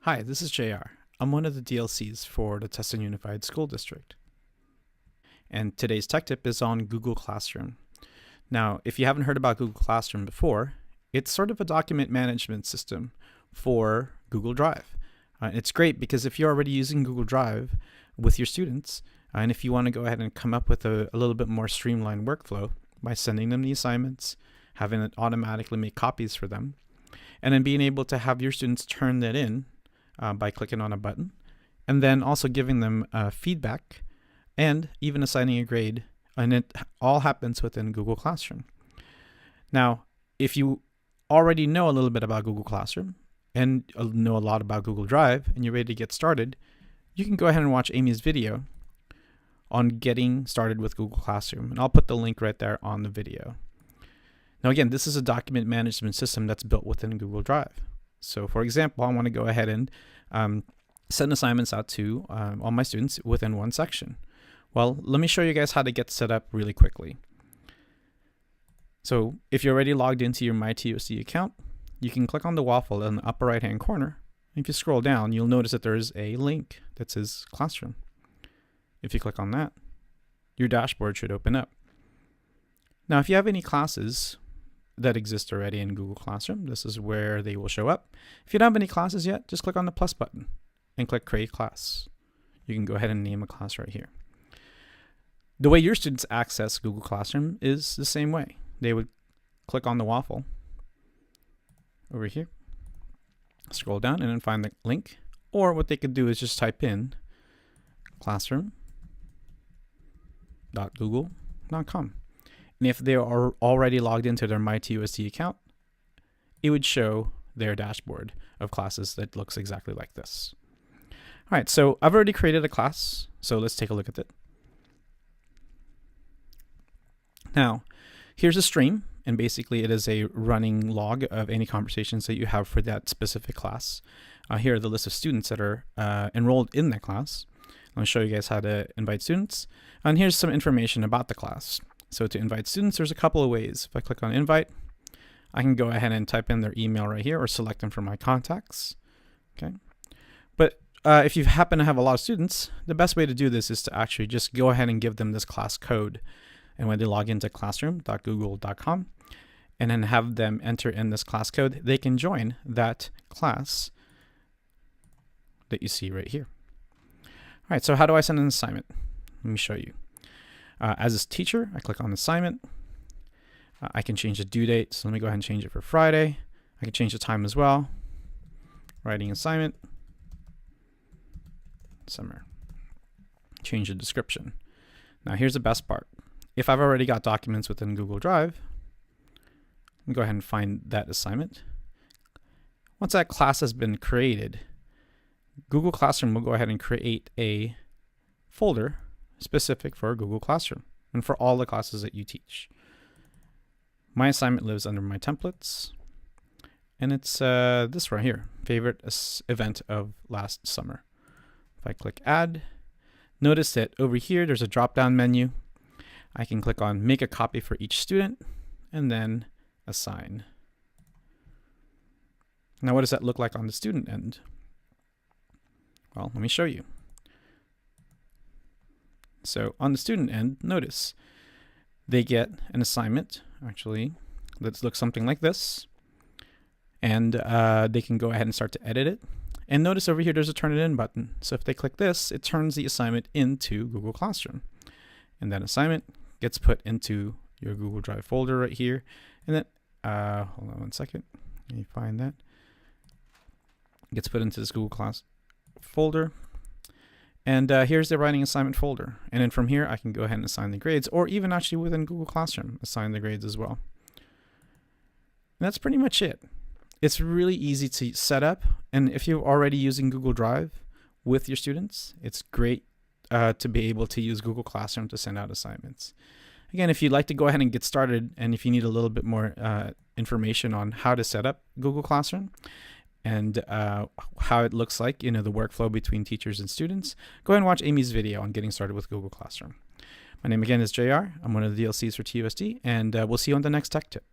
Hi, this is JR. I'm one of the DLCs for the Tustin Unified School District. And today's tech tip is on Google Classroom. Now, if you haven't heard about Google Classroom before, it's sort of a document management system for Google Drive. It's great because if you're already using Google Drive with your students, and if you want to go ahead and come up with a little bit more streamlined workflow by sending them the assignments, having it automatically make copies for them, and then being able to have your students turn that in by clicking on a button, and then also giving them feedback and even assigning a grade, and it all happens within Google Classroom. Now, if you already know a little bit about Google Classroom and know a lot about Google Drive and you're ready to get started, you can go ahead and watch Amy's video on getting started with Google Classroom, and I'll put the link right there on the video. Now again, this is a document management system that's built within Google Drive. So for example, I want to go ahead and send assignments out to all my students within one section. Well, let me show you guys how to get set up really quickly. So if you're already logged into your TUSD account, you can click on the waffle in the upper right hand corner. If you scroll down, you'll notice that there's a link that says Classroom. If you click on that, your dashboard should open up. Now, if you have any classes that exist already in Google Classroom, this is where they will show up. If you don't have any classes yet, just click on the plus button and click Create Class. You can go ahead and name a class right here. The way your students access Google Classroom is the same way. They would click on the waffle over here, scroll down, and then find the link. Or what they could do is just type in classroom.google.com. And if they are already logged into their TUSD account, it would show their dashboard of classes that looks exactly like this. All right, so I've already created a class, so let's take a look at it. Now, here's a stream, and basically it is a running log of any conversations that you have for that specific class. Here are the list of students that are enrolled in that class. I'm going to show you guys how to invite students. And here's some information about the class. So to invite students, there's a couple of ways. If I click on invite, I can go ahead and type in their email right here or select them from my contacts. Okay. But if you happen to have a lot of students, the best way to do this is to actually just go ahead and give them this class code. And when they log into classroom.google.com and then have them enter in this class code, they can join that class that you see right here. All right, so how do I send an assignment? Let me show you. As a teacher, I click on assignment. I can change the due date. So let me go ahead and change it for Friday. I can change the time as well. Writing assignment, summer. Change the description. Now here's the best part. If I've already got documents within Google Drive, let me go ahead and find that assignment. Once that class has been created, Google Classroom will go ahead and create a folder specific for Google Classroom and for all the classes that you teach. My assignment lives under my templates, and it's this right here, favorite event of last summer. If I click add, notice that over here there's a drop-down menu. I can click on make a copy for each student and then assign. Now what does that look like on the student end? Well, let me show you. So on the student end, notice they get an assignment, actually, that looks something like this. And they can go ahead and start to edit it. And notice over here, there's a turn it in button. So if they click this, it turns the assignment into Google Classroom. And that assignment gets put into your Google Drive folder right here. And then, hold on one second, let me find that. It gets put into this Google Class folder. And here's the writing assignment folder. And then from here, I can go ahead and assign the grades, or even actually within Google Classroom, assign the grades as well. And that's pretty much it. It's really easy to set up. And if you're already using Google Drive with your students, it's great to be able to use Google Classroom to send out assignments. Again, if you'd like to go ahead and get started, and if you need a little bit more information on how to set up Google Classroom, and how it looks like, the workflow between teachers and students, go ahead and watch Amy's video on getting started with Google Classroom. My name again is JR. I'm one of the DLCs for TUSD, and we'll see you on the next tech tip.